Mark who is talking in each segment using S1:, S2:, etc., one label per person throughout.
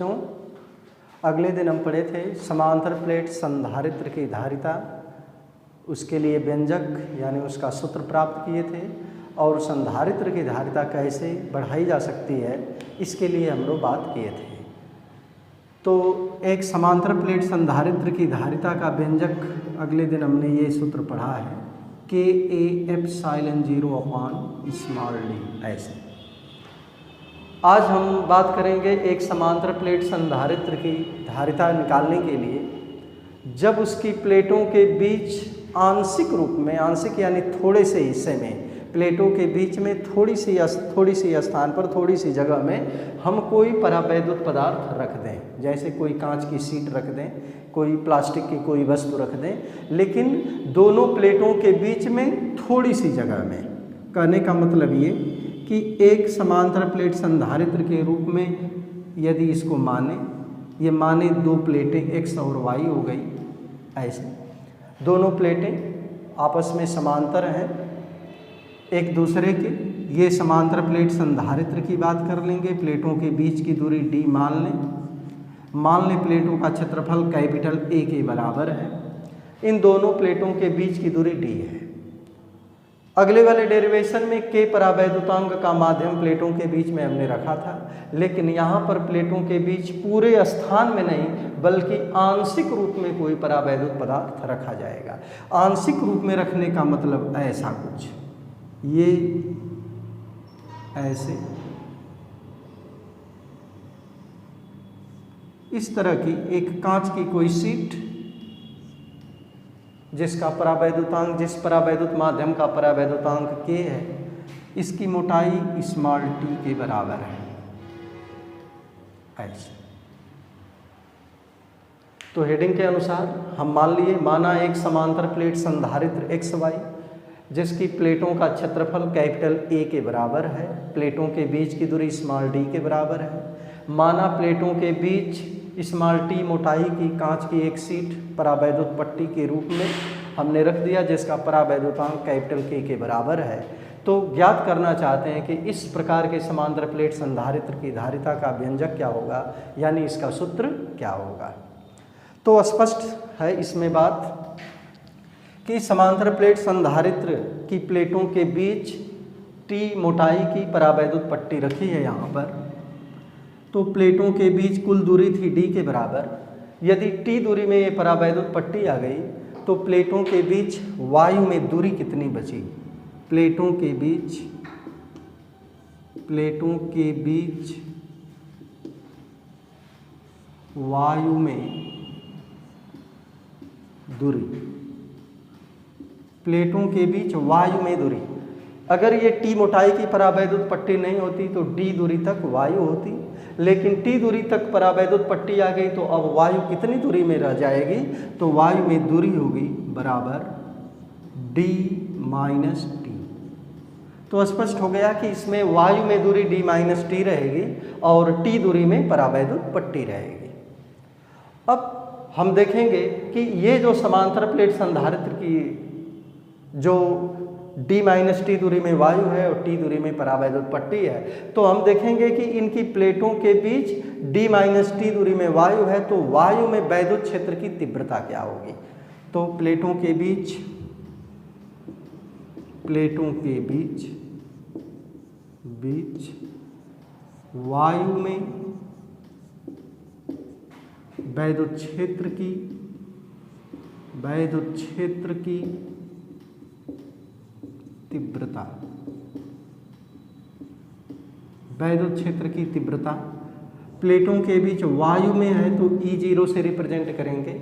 S1: बच्चों, अगले दिन हम पढ़े थे समांतर प्लेट संधारित्र की धारिता, उसके लिए व्यंजक यानी उसका सूत्र प्राप्त किए थे और संधारित्र की धारिता कैसे बढ़ाई जा सकती है इसके लिए हम लोग बात किए थे। तो एक समांतर प्लेट संधारित्र की धारिता का व्यंजक अगले दिन हमने ये सूत्र पढ़ा है KA∈0/d। ऐसे आज हम बात करेंगे एक समांतर प्लेट संधारित्र की धारिता निकालने के लिए जब उसकी प्लेटों के बीच आंशिक रूप में, आंशिक यानी थोड़े से हिस्से में, प्लेटों के बीच में थोड़ी सी स्थान पर, थोड़ी सी जगह में हम कोई परावैद्युत पदार्थ रख दें, जैसे कोई कांच की शीट रख दें, कोई प्लास्टिक की कोई वस्तु रख दें, लेकिन दोनों प्लेटों के बीच में थोड़ी सी जगह में। कहने का मतलब ये कि एक समांतर प्लेट संधारित्र के रूप में यदि इसको माने, ये माने दो प्लेटें x और y हो गई, ऐसे दोनों प्लेटें आपस में समांतर हैं एक दूसरे के। ये समांतर प्लेट संधारित्र की बात कर लेंगे। प्लेटों के बीच की दूरी d मान लें प्लेटों का क्षेत्रफल कैपिटल A के बराबर है। इन दोनों प्लेटों के बीच की दूरी d है। अगले वाले डेरिवेशन में k परावैद्युतांक का माध्यम प्लेटों के बीच में हमने रखा था, लेकिन यहाँ पर प्लेटों के बीच पूरे स्थान में नहीं बल्कि आंशिक रूप में कोई परावैद्युत पदार्थ रखा जाएगा। आंशिक रूप में रखने का मतलब ऐसा कुछ, ये ऐसे इस तरह की एक कांच की कोई शीट जिसका परावैद्युतांक, जिस परावैद्युत माध्यम का परावैद्युतांक k है, इसकी मोटाई स्मॉल t के बराबर है, ऐसे। तो हेडिंग के अनुसार हम माना एक समांतर प्लेट संधारित्र XY जिसकी प्लेटों का क्षेत्रफल कैपिटल A के बराबर है, प्लेटों के बीच की दूरी स्मॉल d के बराबर है। माना प्लेटों के बीच स्मॉल t मोटाई की कांच की एक शीट परावैद्युत पट्टी के रूप में हमने रख दिया जिसका परावैद्युतांक कैपिटल K के बराबर है। तो ज्ञात करना चाहते हैं कि इस प्रकार के समांतर प्लेट संधारित्र की धारिता का व्यंजक क्या होगा, यानी इसका सूत्र क्या होगा। तो स्पष्ट है इसमें बात कि समांतर प्लेट संधारित्र की प्लेटों के बीच t मोटाई की परावैद्युत पट्टी रखी है यहाँ पर। तो प्लेटों के बीच कुल दूरी थी d के बराबर। यदि t दूरी में ये परावैद्युत पट्टी आ गई तो प्लेटों के बीच वायु में दूरी कितनी बची? प्लेटों के बीच वायु में दूरी, प्लेटों के बीच वायु में दूरी। अगर ये t मोटाई की परावैद्युत पट्टी नहीं होती तो d दूरी तक वायु होती, लेकिन t दूरी तक परावैद्युत पट्टी आ गई तो अब वायु कितनी दूरी में रह जाएगी? तो वायु में दूरी होगी बराबर d माइनस t। तो स्पष्ट हो गया कि इसमें वायु में दूरी d माइनस t रहेगी और t दूरी में परावैद्युत पट्टी रहेगी। अब हम देखेंगे कि ये जो समांतर प्लेट संधारित्र की जो d माइनस टी दूरी में वायु है और t दूरी में परावैद्युत पट्टी है, तो हम देखेंगे कि इनकी प्लेटों के बीच d माइनस टी दूरी में वायु है, तो वायु में वैद्युत क्षेत्र की तीव्रता क्या होगी? तो प्लेटों के बीच वायु में वैद्युत क्षेत्र की तीव्रता, वैद्युत क्षेत्र की तीव्रता प्लेटों के बीच वायु में है तो E0 से रिप्रेजेंट करेंगे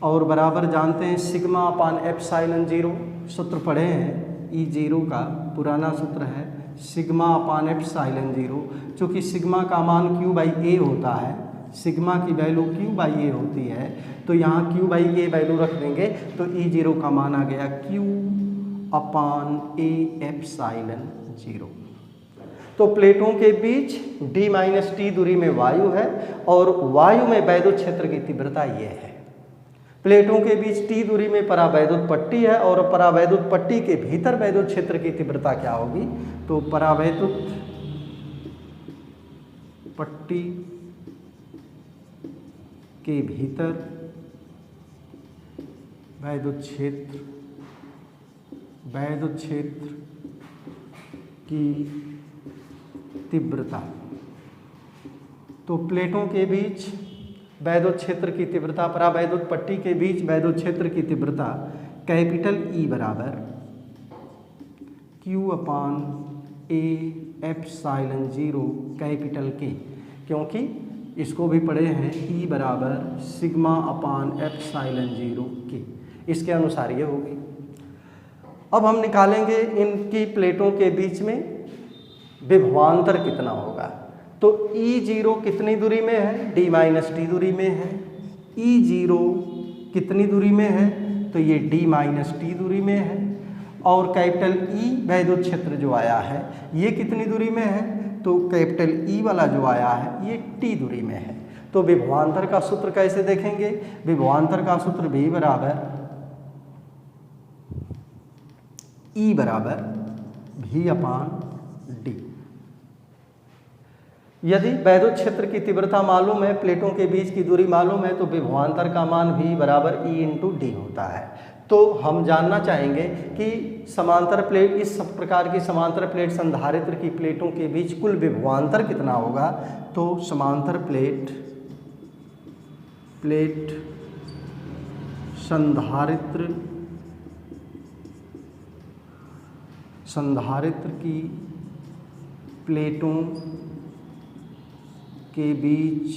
S1: और बराबर जानते हैं सिग्मा अपान एप्सिलॉन 0, सूत्र पढ़े हैं। E0 का पुराना सूत्र है सिग्मा अपान एप्सिलॉन 0। चूँकि सिग्मा का मान Q/A होता है, सिग्मा की वैल्यू Q/A होती है, तो यहाँ Q/A वैल्यू रख देंगे तो E0 का मान आ गया Q/A एप्सिलॉन 0। तो प्लेटों के बीच d माइनस टी दूरी में वायु है और वायु में वैद्युत क्षेत्र की तीव्रता ये है। प्लेटों के बीच t दूरी में परावैद्युत पट्टी है और परावैद्युत पट्टी के भीतर वैद्युत क्षेत्र की तीव्रता क्या होगी? तो परावैद्युत पट्टी के भीतर वैद्युत क्षेत्र की तीव्रता। तो प्लेटों के बीच वैद्युत क्षेत्र की तीव्रता, परावैद्युत पट्टी के बीच वैद्युत क्षेत्र की तीव्रता कैपिटल E बराबर Q/A/ε0 कैपिटल K, क्योंकि इसको भी पढ़े हैं E बराबर σ/ε0 K, इसके अनुसार ये होगी। अब हम निकालेंगे इनकी प्लेटों के बीच में विभवांतर कितना होगा। तो E0 कितनी दूरी में है, d-t दूरी में है। E0 कितनी दूरी में है, तो ये d-t दूरी में है। और कैपिटल E वैद्युत क्षेत्र जो आया है ये कितनी दूरी में है, तो कैपिटल E वाला जो आया है ये t दूरी में है। तो विभवांतर का सूत्र कैसे देखेंगे, विभवांतर का सूत्र V बराबर E बराबर V/d। यदि वैद्युत क्षेत्र की तीव्रता मालूम है, प्लेटों के बीच की दूरी मालूम है, तो विभवांतर का मान V बराबर E/d होता है। तो हम जानना चाहेंगे कि समांतर प्लेट, इस प्रकार की समांतर प्लेट संधारित्र की प्लेटों के बीच कुल विभवांतर कितना होगा। तो समांतर प्लेट संधारित्र की प्लेटों के बीच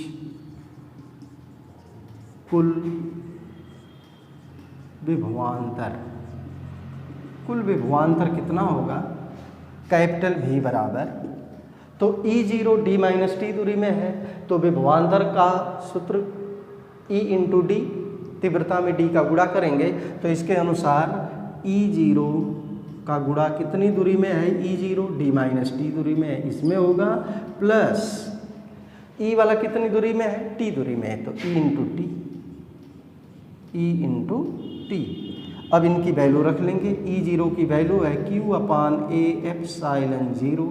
S1: कुल विभवांतर कितना होगा, कैपिटल V बराबर, तो E0 d-t दूरी में है, तो विभवांतर का सूत्र E/d, तीव्रता में d का गुणा करेंगे, तो इसके अनुसार E0 का गुणा कितनी दूरी में है, E0 d-t दूरी में है, इसमें होगा, प्लस E वाला कितनी दूरी में है, t दूरी में है, तो E/t। अब इनकी वैल्यू रख लेंगे। E0 की वैल्यू है Q/A/ε0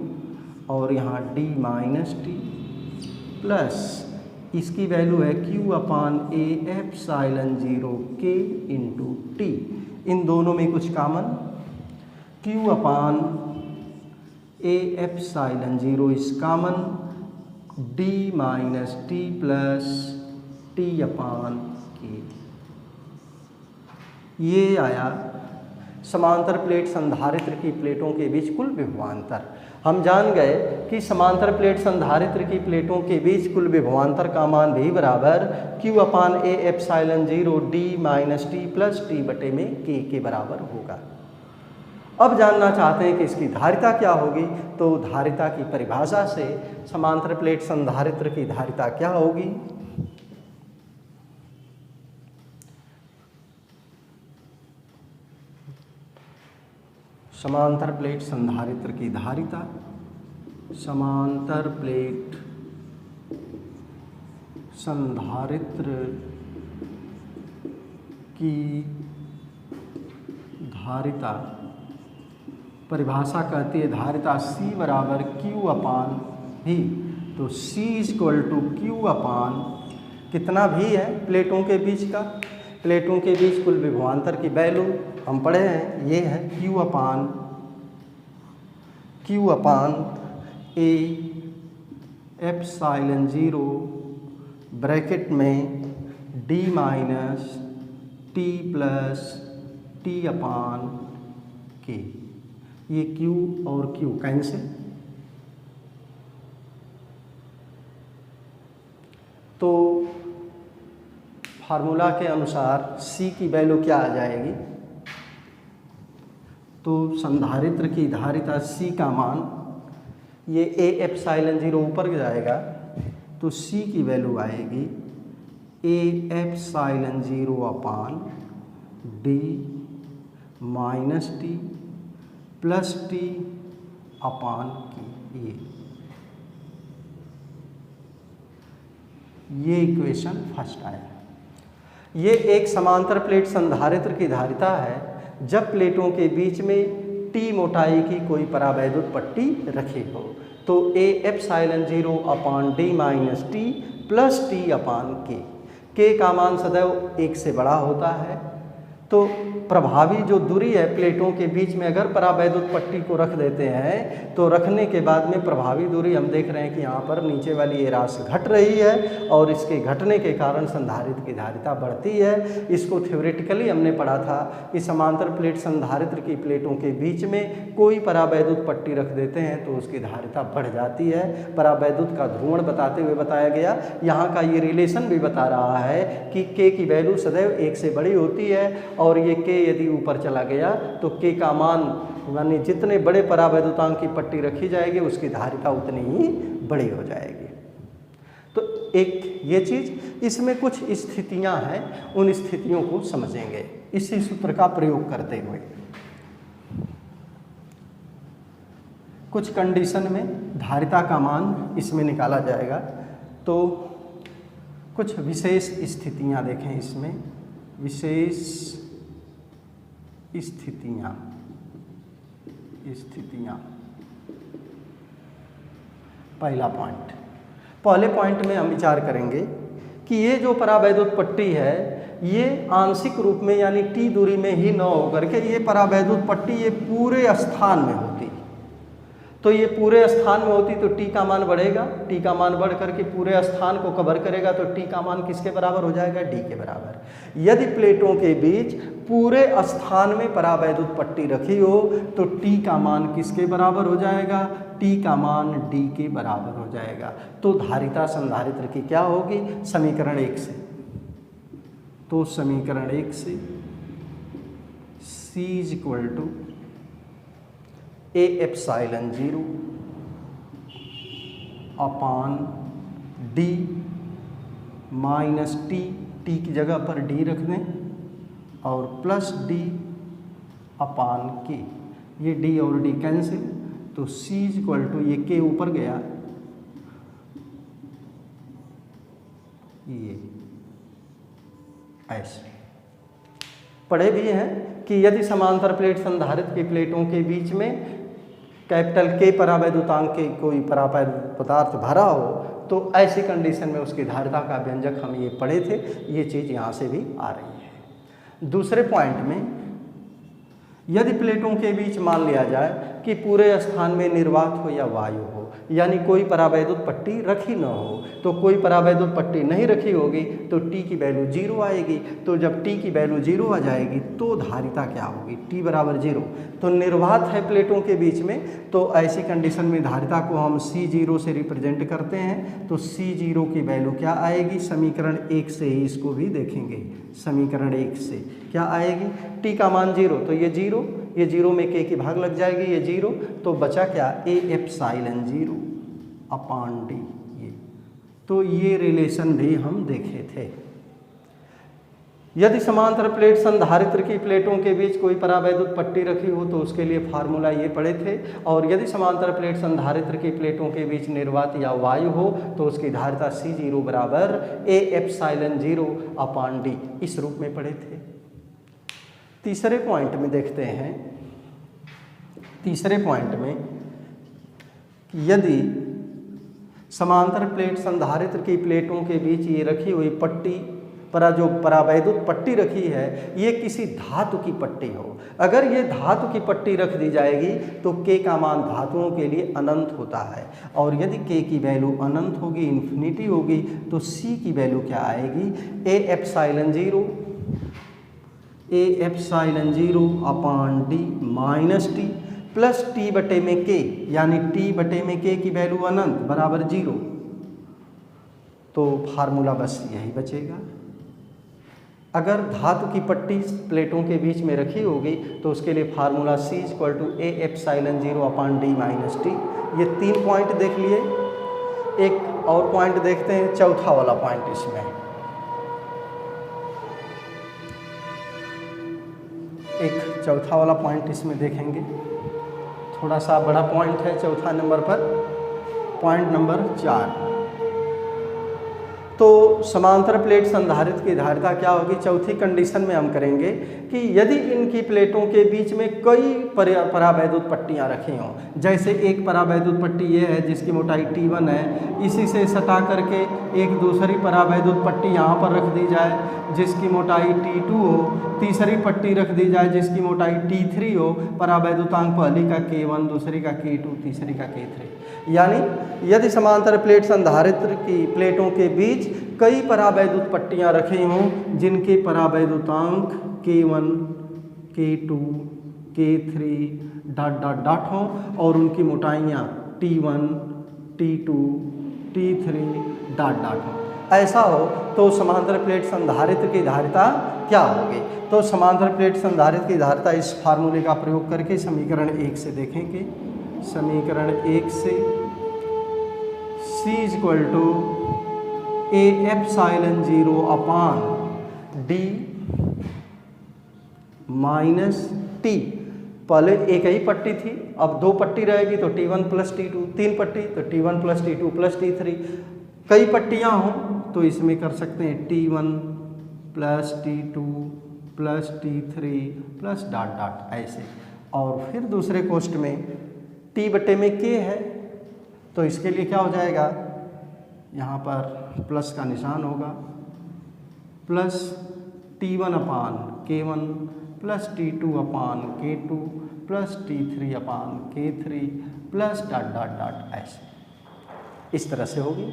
S1: और यहाँ d-t, प्लस इसकी वैल्यू है Q/A/ε0 K/t। इन दोनों में कुछ कॉमन, Q/A/ε0 इस कॉमन, d-t प्लस t/k। ये आया समांतर प्लेट संधारित्र की प्लेटों के बीच कुल विभवांतर। हम जान गए कि समांतर प्लेट संधारित्र की प्लेटों के बीच कुल विभवांतर का मान V बराबर Q/A/ε0 d-t प्लस t/k के बराबर होगा। अब जानना चाहते हैं कि इसकी धारिता क्या होगी। तो धारिता की परिभाषा से समांतर प्लेट संधारित्र की धारिता क्या होगी, समांतर प्लेट संधारित्र की धारिता, समांतर प्लेट संधारित्र की धारिता, परिभाषा कहती है धारिता C बराबर Q/V। तो C = Q/, कितना भी है प्लेटों के बीच का, प्लेटों के बीच कुल विभवांतर की वैल्यू हम पढ़े हैं, ये है Q/A/ε0 ब्रैकेट में d-t प्लस t/k। ये Q और Q कैंसिल, तो फार्मूला के अनुसार C की वैल्यू क्या आ जाएगी, तो संधारित्र की धारिता C का मान, ये A/ε0 ऊपर जाएगा, तो C की वैल्यू आएगी A/ε0/d-t प्लस t/k। ये इक्वेशन फर्स्ट आया। ये एक समांतर प्लेट संधारित्र की धारिता है जब प्लेटों के बीच में T मोटाई की कोई परावैद्युत पट्टी रखी हो। तो A/ε0/d-t प्लस t/k। के का मान सदैव 1 से बड़ा होता है, तो प्रभावी जो दूरी है प्लेटों के बीच में अगर परावैद्युत पट्टी को रख देते हैं तो रखने के बाद में प्रभावी दूरी हम देख रहे हैं कि यहाँ पर नीचे वाली ये राशि घट रही है और इसके घटने के कारण संधारित्र की धारिता बढ़ती है। इसको थ्योरेटिकली हमने पढ़ा था कि समांतर प्लेट संधारित्र की प्लेटों के बीच में कोई परावैद्युत पट्टी रख देते हैं तो उसकी धारिता बढ़ जाती है। परावैद्युत का ध्रुवण बताते हुए बताया गया, यहाँ का ये रिलेशन भी बता रहा है कि के की वैल्यू सदैव 1 से बड़ी होती है और ये के यदि ऊपर चला गया तो के का मान यानी जितने बड़े परावैद्युतांक की पट्टी रखी जाएगी उसकी धारिता उतनी ही बड़ी हो जाएगी। तो एक ये चीज़, इसमें कुछ स्थितियां हैं, उन स्थितियों को समझेंगे इसी सूत्र का प्रयोग करते हुए। कुछ कंडीशन में धारिता का मान इसमें निकाला जाएगा, तो कुछ विशेष स्थितियां देखें इसमें, विशेष स्थितियां। पहले पॉइंट में हम विचार करेंगे कि ये जो परावैद्युत पट्टी है ये आंशिक रूप में यानी टी दूरी में ही न होकर के ये परावैद्युत पट्टी ये पूरे स्थान में होती, तो ये पूरे स्थान में होती तो टी का मान बढ़ेगा, टी का मान बढ़ करके पूरे स्थान को कवर करेगा तो टी का मान किसके बराबर हो जाएगा, डी के बराबर। यदि प्लेटों के बीच पूरे स्थान में परावैद्युत पट्टी रखी हो तो टी का मान किसके बराबर हो जाएगा, टी का मान डी के बराबर हो जाएगा। तो धारिता संधारित्र की क्या होगी, समीकरण 1 से, तो समीकरण 1 से C = A epsilon 0 upon D minus T, T की जगह पर D रख दें और प्लस D अपान के, ये D और D कैंसिल, तो C = ये के ऊपर गया, ये ऐसे पढ़े भी हैं कि यदि समांतर प्लेट संधारित्र की प्लेटों के बीच में कैपिटल के परावैद्युतांक के कोई परावैद्युत पदार्थ भरा हो तो ऐसी कंडीशन में उसकी धारिता का व्यंजक हम ये पढ़े थे, ये चीज़ यहाँ से भी आ रही है। दूसरे पॉइंट में यदि प्लेटों के बीच मान लिया जाए कि पूरे स्थान में निर्वात हो या वायु हो, यानी कोई परावैद्युत पट्टी रखी न हो, तो कोई परावैद्युत पट्टी नहीं रखी होगी तो टी की वैल्यू 0 आएगी। तो जब टी की वैल्यू 0 आ जाएगी तो धारिता क्या होगी, टी बराबर 0। तो निर्वात है प्लेटों के बीच में, तो ऐसी कंडीशन में धारिता को हम C0 से रिप्रेजेंट करते हैं। तो C0 की वैल्यू क्या आएगी, समीकरण 1 से ही इसको भी देखेंगे। समीकरण 1 से क्या आएगी, टी का मान 0 तो ये 0, ये 0 में के की भाग लग जाएगी, ये 0, तो बचा क्या, A एप्सिलॉन 0 अपान डी। ये तो ये रिलेशन भी हम देखे थे। यदि समांतर प्लेट संधारित्र की प्लेटों के बीच कोई परावैद्युत पट्टी रखी हो तो उसके लिए फार्मूला ये पढ़े थे। और यदि समांतर प्लेट संधारित्र की प्लेटों के बीच निर्वात या वायु हो तो उसकी धारिता C0 बराबर A एप्सिलॉन 0 अपान डी, इस रूप में पढ़े थे। तीसरे पॉइंट में देखते हैं, तीसरे पॉइंट में यदि समांतर प्लेट संधारित्र की प्लेटों के बीच ये रखी हुई पट्टी जो परावैद्युत पट्टी रखी है ये किसी धातु की पट्टी हो, अगर ये धातु की पट्टी रख दी जाएगी तो के का मान धातुओं के लिए अनंत होता है, और यदि के की वैल्यू अनंत होगी, इन्फिनिटी होगी, तो सी की वैल्यू क्या आएगी, A epsilon 0 upon D minus T plus T बटे में के, यानी टी बटे में के की वैल्यू अनंत बराबर 0। तो फार्मूला बस यही बचेगा। अगर धातु की पट्टी प्लेटों के बीच में रखी होगी तो उसके लिए formula C = A epsilon 0 upon D minus T. ये 3 पॉइंट देख लिए। एक और पॉइंट देखते हैं, चौथा वाला पॉइंट। इसमें एक चौथा वाला पॉइंट इसमें देखेंगे, थोड़ा सा बड़ा पॉइंट है चौथा नंबर पर, पॉइंट नंबर 4। तो समांतर प्लेट संधारित्र की धारिता क्या होगी? चौथी कंडीशन में हम करेंगे कि यदि इनकी प्लेटों के बीच में कई परावैद्युत पट्टियाँ रखी हों, जैसे एक परावैद्युत पट्टी ये है जिसकी मोटाई T1 है, इसी से सटा करके एक दूसरी परावैद्युत पट्टी यहाँ पर रख दी जाए जिसकी मोटाई T2 हो, तीसरी पट्टी रख दी जाए जिसकी मोटाई T3 हो, परावैद्युतांक पहली का K1, दूसरी का K2, तीसरी का K3। यानी यदि समांतर प्लेट संधारित्र की प्लेटों के बीच कई परावैद्युत पट्टियाँ रखी हों जिनके परावैद्युतांक K1, K2, K3 dot dot dot हों और उनकी मोटाइयाँ T1, T2, T3 dot dot हों, ऐसा हो तो समांतर प्लेट संधारित्र की धारिता क्या होगी? तो समांतर प्लेट संधारित्र की धारिता इस फार्मूले का प्रयोग करके समीकरण 1 से देखेंगे। समीकरण 1 से C equal to A epsilon 0 upon D minus T। पहले एक ही पट्टी थी, अब दो पट्टी रहेगी तो T1 प्लस T2, तीन पट्टी तो T1 plus T2 plus T3। कई पट्टियाँ हों तो इसमें कर सकते हैं T1 plus T2 plus T3 plus dot dot ऐसे। और फिर दूसरे कोष्ठ में T बटे में K है तो इसके लिए क्या हो जाएगा? यहाँ पर प्लस का निशान होगा, प्लस T1 अपान K1 प्लस T2 अपान K2 प्लस T3 अपान K3 plus dot dot dot ऐसे। इस तरह से होगी।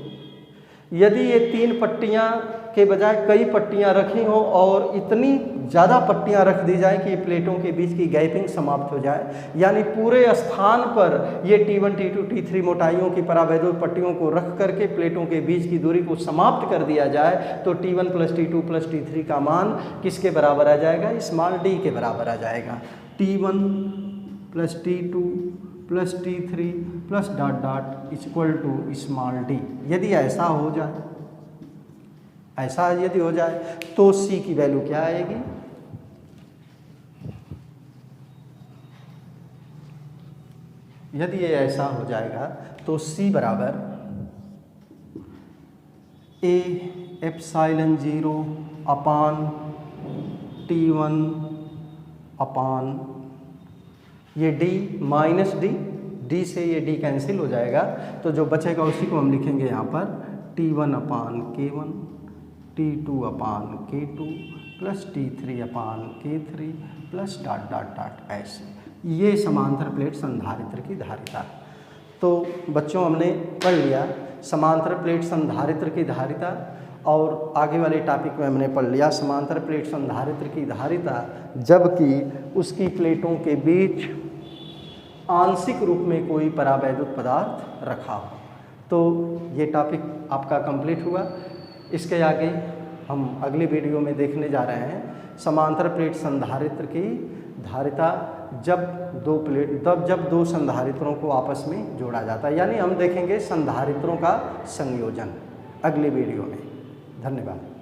S1: यदि ये तीन पट्टियाँ के बजाय कई पट्टियाँ रखी हों और इतनी ज़्यादा पट्टियाँ रख दी जाए कि प्लेटों के बीच की गैपिंग समाप्त हो जाए, यानी पूरे स्थान पर ये T1, T2, T3 मोटाइयों की परावैद्युत पट्टियों को रख करके प्लेटों के बीच की दूरी को समाप्त कर दिया जाए तो T1 plus T2 plus T3 का मान किसके बराबर आ जाएगा? स्मॉल d के बराबर आ जाएगा। T1 plus T2 plus T3 plus dot dot equal to small d। यदि ऐसा हो जाए, ऐसा यदि हो जाए तो C की वैल्यू क्या आएगी? यदि ये ऐसा हो जाएगा तो C बराबर A एप्सिलॉन 0 अपान T1 अपान ये D माइनस D से ये D कैंसिल हो जाएगा तो जो बचेगा उसी को हम लिखेंगे यहाँ पर T1 अपान K1, T2 अपान K2 प्लस T3 अपान K3 plus dot dot dot ऐसे। ये समांतर प्लेट संधारित्र की धारिता। तो बच्चों हमने पढ़ लिया समांतर प्लेट संधारित्र की धारिता और आगे वाले टॉपिक में हमने पढ़ लिया समांतर प्लेट संधारित्र की धारिता जबकि उसकी प्लेटों के बीच आंशिक रूप में कोई परावैद्युत पदार्थ रखा हो। तो ये टॉपिक आपका कंप्लीट हुआ। इसके आगे हम अगली वीडियो में देखने जा रहे हैं समांतर प्लेट संधारित्र की धारिता जब दो संधारित्रों को आपस में जोड़ा जाता है, यानी हम देखेंगे संधारित्रों का संयोजन अगली वीडियो में। धन्यवाद।